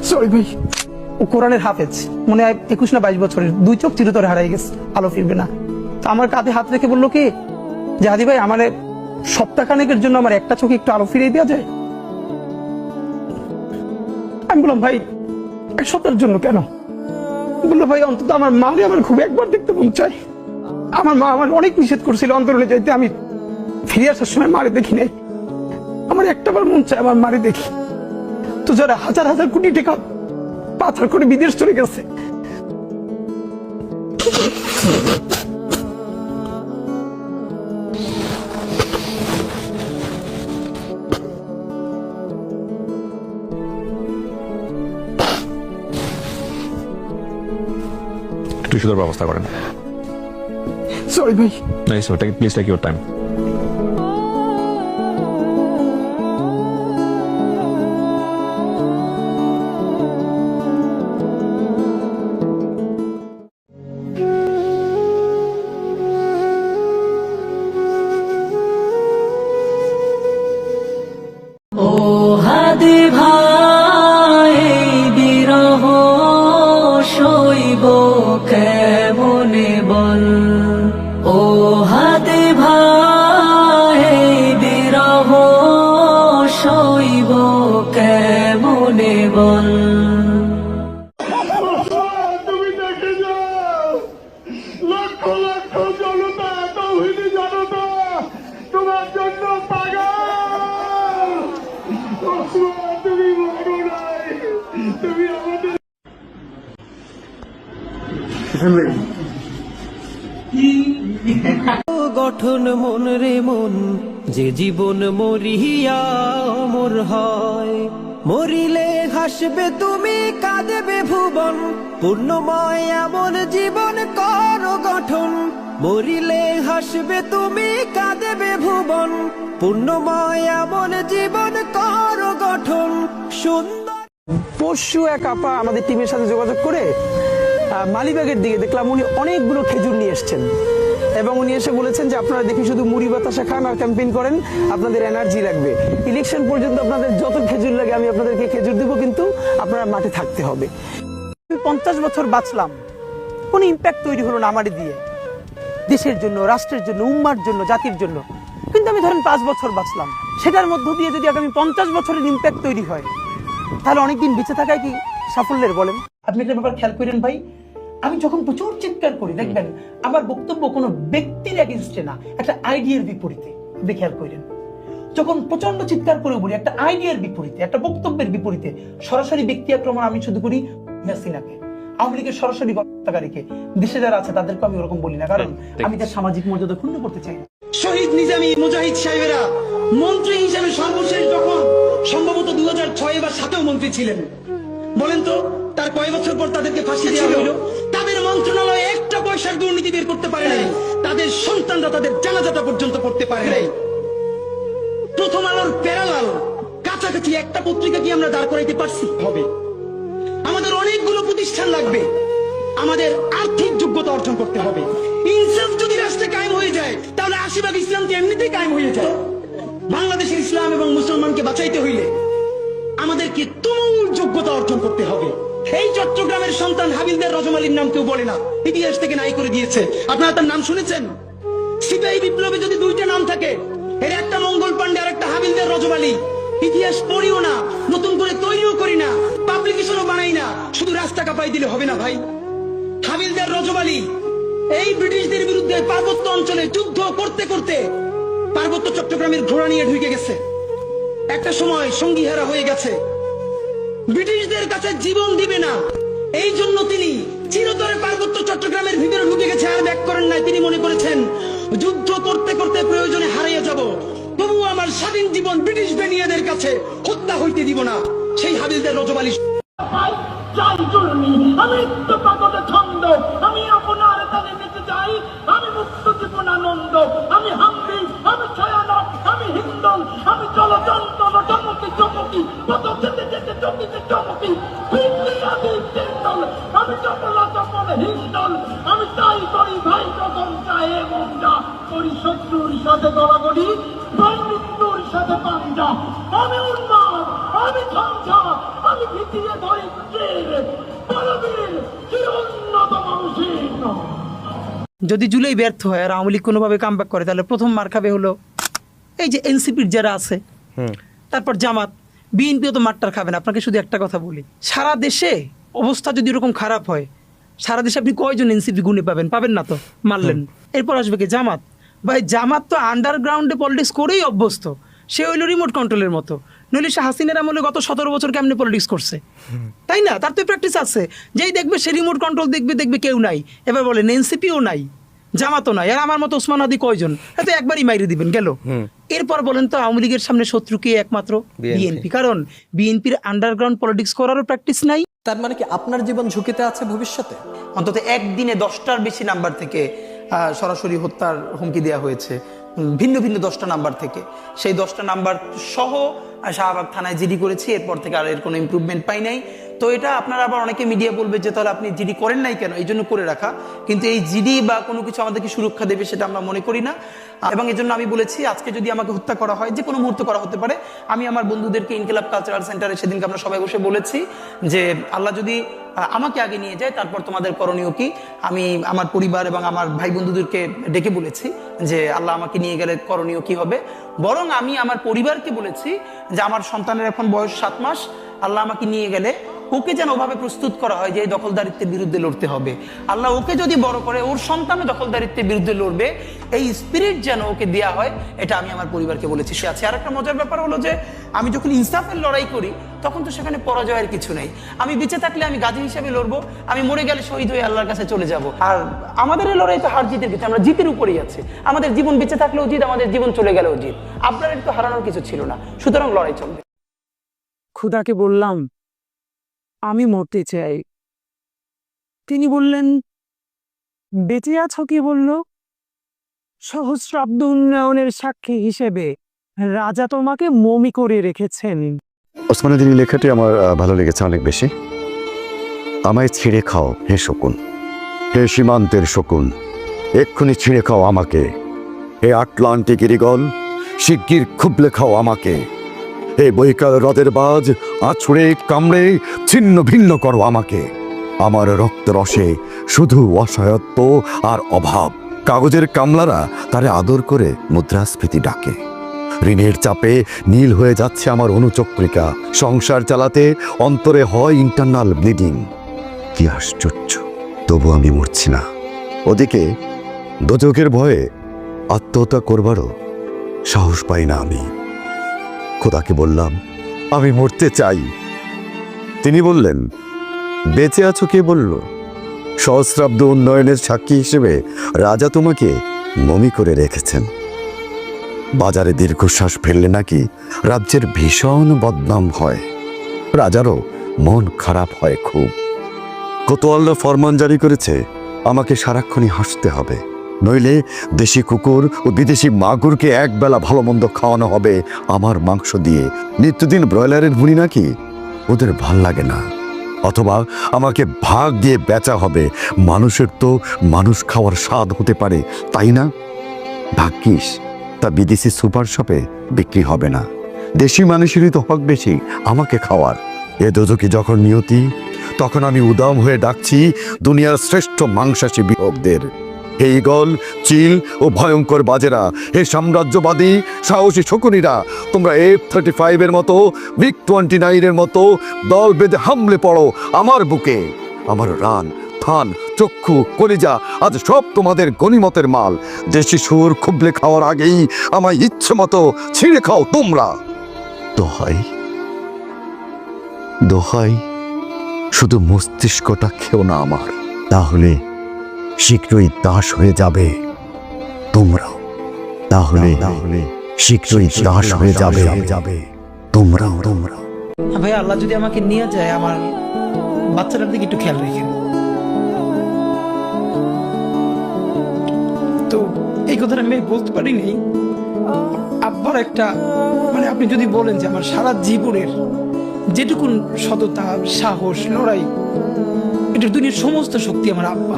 Sorry ভাই, ও কোরআনের হাফেজ, মনে হয় 21 না 22 বছরের, 2 চোখ চিরতরে হারাই গেছে, আলো ফিরবে না। তো আমার কাঁধে হাত রেখে বললো কি যে হাদি ভাই আমার সপ্তাহখানেকের জন্য আমার একটা চোখে একটু আলো ফিরিয়ে দেওয়া যায়। আমি বললাম ভাই 1 সপ্তাহের জন্য কেন? বললো ভাই অন্তত আমার মারে আমার খুব একবার দেখতে মন চাই। আমার মা আমার অনেক নিষেধ করছিল অন্তরণে যাইতে, আমি ফিরে আসার সময় মারে দেখি নাই, আমার একটাবার মন চায় আমার মারে দেখি। তো যারা হাজার হাজার কোটি টাকা পাচার করে বিদেশ চলে গেছে, একটু সুন্দর ব্যবস্থা করেন। সরি ভাই। Please take your time. ও হাদি ভাই বিরহ সইব কেমনে বল, ও হাদি ভাই বিরহ সইব কেমনে বল। তুমি দেখে যাও, লক্ষ লক্ষ জনতা, তৌহিদি জনতা তোমার জন্য পাগল। তুমি মরো নাই, তুমি আমাদের গঠন মন রে মন, যে জীবন মরিয়া অমর হয়। মরিলে হাসবে তুমি, কাঁদবে ভুবন, পূর্ণময় এমন জীবন কর গঠন। মরিলে হাসবে তুমি, কাঁদবে ভুবন, পূর্ণময় এমন জীবন কর গঠন। সুন্দর পরশু এক আপা আমাদের টিমের সাথে যোগাযোগ করে মালিবাগের দিকে দেখলাম উনি অনেকগুলো খেজুর নিয়ে এসছেন, এবং উনি এসে বলেছেন যে আপনারা দেখি শুধু মুড়ি বাতাসা খান আর ক্যাম্পেইন করেন, আপনাদের এনার্জি লাগবে, ইলেকশন পর্যন্ত আপনাদের যত খেজুর লাগে আমি আপনাদেরকে খেজুর দিব, কিন্তু আপনারা মাঠে থাকতে হবে। 50 বছর বাঁচলাম, কোনো ইম্প্যাক্ট তৈরি হলো না আমারে দিয়ে, দেশের জন্য, রাষ্ট্রের জন্য, উম্মার জন্য, জাতির জন্য। কিন্তু আমি ধরেন 5 বছর বাঁচলাম, সেটার মধ্য দিয়ে যদি আগামী 50 বছরের ইম্প্যাক্ট তৈরি হয়, তাহলে অনেকদিন বেঁচে থাকায় কি সাফল্যের বলেন? আপনি একটা ব্যাপার খেয়াল করেন ভাই, আমি যখন প্রচুর চিৎকার করি দেখবেন আমার বক্তব্য কোনো ব্যক্তির এগেইনস্টে না, একটা আইডিয়ার বিপরীতে। আপনি খেয়াল করেন, যখন প্রচন্ড চিৎকার করে বলি একটা আইডিয়ার বিপরীতে, একটা বক্তব্যের বিপরীতে, সরাসরি ব্যক্তি আক্রমণ আমি শুধু করি হাসিনাকে, আওয়ামী লীগের সরাসরি হত্যাকারীকে, দেশে যারা আছে তাদেরকে আমি ওরকম বলি না, কারণ আমি তার সামাজিক মর্যাদা ক্ষুণ্ণ করতে চাই না। শহীদ নিজামী মুজাহিদ সাহেবেরা মন্ত্রী হিসেবে সর্বশেষ যখন সম্ভবত 2006 বা 2007 মন্ত্রী ছিলেন, বলেন তো তার কয় বছর পর তাদেরকে ফাঁসি দেওয়া হলো? তাদের মন্ত্রণালয়ে একটা পয়সার দুর্নীতি বের করতে পারে নাই, তাদের সন্তানরা তাদের জানাজাটা পর্যন্ত করতে পারে নাই। প্রথম আলোর প্যারালাল কাছাকাছি একটা পত্রিকা কি আমরা দাঁড় করাইতে পারছি? হবে। আমাদের অনেকগুলো প্রতিষ্ঠান লাগবে, আমাদের আর্থিক যোগ্যতা অর্জন করতে হবে। ইনসাফ যদি রাষ্ট্রে কায়েম হয়ে যায়, তাহলে 80% ইসলাম তো এমনিতেই কায়েম হয়ে যায়। বাংলাদেশের ইসলাম এবং মুসলমানকে বাঁচাইতে হইলে আমাদেরকে তুমুল যোগ্যতা অর্জন করতে হবে। এই চট্টগ্রামের সন্তান হাবিলদার রজমালির নাম কেউ বলে না, ইতিহাস থেকে নাই করে দিয়েছে। আপনারা তার নাম শুনেছেন? সিপাহী বিপ্লবে যদি 2টা নাম থাকে, এর একটা মঙ্গল পান্ডে আর একটা হাবিলদার রজমালি। ইতিহাস পড়িও না, নতুন করে তৈরিও করি না, পাবলিকেশনও বানাই না, শুধু রাস্তা কাঁপাই দিলে হবে না ভাই। হাবিলদার রজমালি এই ব্রিটিশদের বিরুদ্ধে পার্বত্য অঞ্চলে যুদ্ধ করতে করতে পার্বত্য চট্টগ্রামের ঘোড়া নিয়ে ঢুকে গেছে, একটা সময় সঙ্গীহারা হয়ে গেছে, ব্রিটিশদের কাছে জীবন দিবে না, এই জন্য তিনি চিরতরে পার্বত্য চট্টগ্রামের ভিতরে ঢুকে গেছে, আর ব্যাক করেন নাই। তিনি মনে করেছেন যুদ্ধ করতে করতে প্রয়োজনে হারিয়ে যাব, তবুও আমার স্বাধীন জীবন ব্রিটিশ বেনিয়াদের কাছে হত্যা হইতে দিব না। সেই হাবিলদার রজমালি ছন্দ, আমি আপনার তালে নিতে যাই, আমি মুক্ত জীবনানন্দ, আমি হাম্বি, আমি ছায়ানট, আমি হিন্দল, আমি জলযন্ত্র চমকি চমকি, কত যেতে যেতে চমকিতে চমকি, আমি চপলা চপল হিন্দল, আমি তাই করি ভাই কখন চায় মনটা, করি শত্রুর সাথে গড়াগড়ি, ভাই মৃত্যুর সাথে পাঞ্জা, আমি উন্মাদ, আমি ঝঞ্ঝা, আমি ভিতিয়ে ধরিত্রীর পরবীর চিরোন্নত মৌসীন। যদি জুলাই ব্যর্থ হয় আর আওয়ামী লীগ কোনোভাবে কামব্যাক করে, তাহলে প্রথম মার খাবে হলো এই যে এনসিপির যারা আছে, তারপর জামাত, বিএনপিও তো মারটার খাবেন। আপনাকে শুধু একটা কথা বলি, সারা দেশে অবস্থা যদি এরকম খারাপ হয়, সারা দেশে আপনি কয়জন এনসিপি গুণে পাবেন? পাবেন না তো, মারলেন। এরপর আসবে কি জামাত। ভাই জামাত তো আন্ডারগ্রাউন্ডে পলিটিক্স করেই অভ্যস্ত, সে হইল রিমোট কন্ট্রোলের মতো। নইলে সে হাসিনার আমলে গত 17 বছর কেমনে পলিটিক্স করছে, তাই না? তার তো প্র্যাকটিস আছে। যেই দেখবে সে রিমোট কন্ট্রোল দেখবে কেউ নাই। এবার বলেন এনসিপিও নাই, জামাতও নাই, আর আমার মতো ওসমান হাদি কয়জন? এত একবারই মাইরে দিবেন গেল। এরপর বলেন তো আওয়ামী লীগের সামনে শত্রু কে? একমাত্র বিএনপি। কারণ বিএনপির আন্ডারগ্রাউন্ড পলিটিক্স করারও প্র্যাকটিস নাই। তার মানে কি আপনার জীবন ঝুঁকিতে আছে ভবিষ্যতে? অন্তত একদিনে 10টার বেশি নাম্বার থেকে সরাসরি হত্যার হুমকি দেওয়া হয়েছে, ভিন্ন ভিন্ন 10টা নাম্বার থেকে। সেই 10টা নাম্বার সহ শাহবাগ থানায় জিডি করেছি, এরপর থেকে আর এর কোনো ইমপ্রুভমেন্ট পাই নাই। তো এটা আপনারা আবার অনেকে মিডিয়া বলবে যে তাহলে আপনি জিডি করেন নাই কেন? এই জন্য করে রাখা, কিন্তু এই জিডি বা কোনো কিছু আমাদেরকে সুরক্ষা দেবে সেটা আমরা মনে করি না। এবং এই জন্য আমি বলেছি আজকে যদি আমাকে হত্যা করা হয়, যে কোনো মুহূর্তে করা হতে পারে। আমি আমার বন্ধুদেরকে ইনকিলাব কালচারাল সেন্টারে সেদিনকে আমরা সবাই বসে বলেছি যে আল্লাহ যদি আমাকে আগে নিয়ে যায়, তারপর তোমাদের করণীয় কি? আমি আমার পরিবার এবং আমার ভাই বন্ধুদেরকে ডেকে বলেছি যে আল্লাহ আমাকে নিয়ে গেলে করণীয় কি হবে। বরং আমি আমার পরিবারকে বলেছি যে আমার সন্তানের এখন বয়স 7 মাস, আল্লাহ আমাকে নিয়ে গেলে ওকে যেন ওভাবে প্রস্তুত করা হয় যে এই দখলদারিত্বের বিরুদ্ধে লড়তে হবে। আল্লাহ ওকে যদি বড় করে ওর সন্তানও দখলদারিত্বের বিরুদ্ধে লড়বে, এই স্পিরিট যেন ওকে দেয়া হয়, এটা আমি আমার পরিবারকে বলেছি। সে আছে। আর একটা মজার ব্যাপার হলো যে আমি যখন ইনসাফের লড়াই করি তখন তো সেখানে পরাজয়ের কিছু নেই। আমি বেঁচে থাকলে আমি গাজী হিসেবে লড়বো, আমি মরে গেলে শহীদ হয়ে আল্লাহর কাছে চলে যাব। আর আমাদের এই লড়াই তো হার জিতের কিছু, আমরা জিতের উপরেই আছি। আমাদের জীবন বেঁচে থাকলেও জিত, আমাদের জীবন চলে গেলেও জিত। আপনার তো হারানোর কিছু ছিল না, সুতরাং লড়াই চলবে। খুদাকে বললাম আমি মরতে চাই। তিনি বললেন বেঁচে আছো কি? বলল সহস্রাব্দ উন্নয়নের সাক্ষী হিসেবে রাজা তোমাকে মমি করে রেখেছেন। ওসমান হাদির লেখাটি আমার ভালো লেগেছে অনেক বেশি। আমায় ছিঁড়ে খাও হে শকুন, হে সীমান্তের শকুন, এক্ষুনি ছিঁড়ে খাও আমাকে। হে আটলান্টিক ইরিগল, শিগগির খুবলে খাও আমাকে। হে বৈকাল হ্রদের বাজ, আছড়ে কামড়ে ছিন্ন ভিন্ন করো আমাকে। আমার রক্ত রসে শুধু অসহায়ত্ব আর অভাব। কাগজের কামলারা তারে আদর করে মুদ্রাস্ফীতি ডাকে। ঋণের চাপে নীল হয়ে যাচ্ছে আমার অনুচক্রিকা। সংসার চালাতে অন্তরে হয় ইন্টারনাল ব্লিডিং। কি আশ্চর্য, তবু আমি মরছি না। ওদিকে দোজকের ভয়ে আত্মহত্যা করবারও সাহস পাই না আমি। খোদাকে বললাম আমি মরতে চাই। তিনি বললেন বেঁচে আছো কে? বলল সহস্রাব্দ উন্নয়নের সাক্ষী হিসেবে রাজা তোমাকে মমি করে রেখেছেন। বাজারে দীর্ঘশ্বাস ফেললে নাকি রাজ্যের ভীষণ বদনাম হয়। রাজারও মন খারাপ হয় খুব। কোতোয়াল্লা ফরমান জারি করেছে আমাকে সারাক্ষণই হাসতে হবে, নইলে দেশি কুকুর ও বিদেশি মাগুরকে একবেলা ভালো মন্দ খাওয়ানো হবে আমার মাংস দিয়ে। নিত্যদিন ব্রয়লারের ভুঁড়ি নাকি ওদের ভাল লাগে না। অথবা আমাকে ভাগ দিয়ে বেচা হবে। মানুষের তো মানুষ খাওয়ার স্বাদ হতে পারে, তাই না? ভাগ্যিস তা বিদেশি সুপার শপে বিক্রি হবে না। দেশি মানুষেরই তো হক বেশি আমাকে খাওয়ার। এ দোজকি যখন নিয়তি, তখন আমি উদাম হয়ে ডাকছি দুনিয়ার শ্রেষ্ঠ মাংসাশী বিভোগদের। হে ঈগল, চিল ও ভয়ঙ্কর বাজেরা, হে সাম্রাজ্যবাদী সাহসী শকুনিরা, তোমরা F-35 এর মতো, MiG-29 এর মতো দল বেঁধে হামলে পড়ো আমার বুকে। আমার রান, থান, চক্ষু, কলিজা আজ সব তোমাদের গনিমতের মাল। দেশি সুর খুবলে খাওয়ার আগেই আমায় ইচ্ছে মতো ছিঁড়ে খাও তোমরা। দোহাই দোহাই, শুধু মস্তিষ্কটা খেও না আমার, তাহলে শীঘ্রই দাস হয়ে যাবে তোমরাও। তাহলে শীঘ্রই দাস হয়ে যাবে তোমরাও। ভাই আল্লাহ যদি আমাকে নিয়ে যায়, আমার বাচ্চাটার দিকে একটু খেয়াল রেখে। তো এই কথাটা আমি বলতে পারিনি। আব্বার একটা মানে আপনি যদি বলেন যে আমার সারা জীবনের যেটুকুন সততা, সাহস, লড়াই, এটার দুনিয়ার সমস্ত শক্তি আমার আব্বা।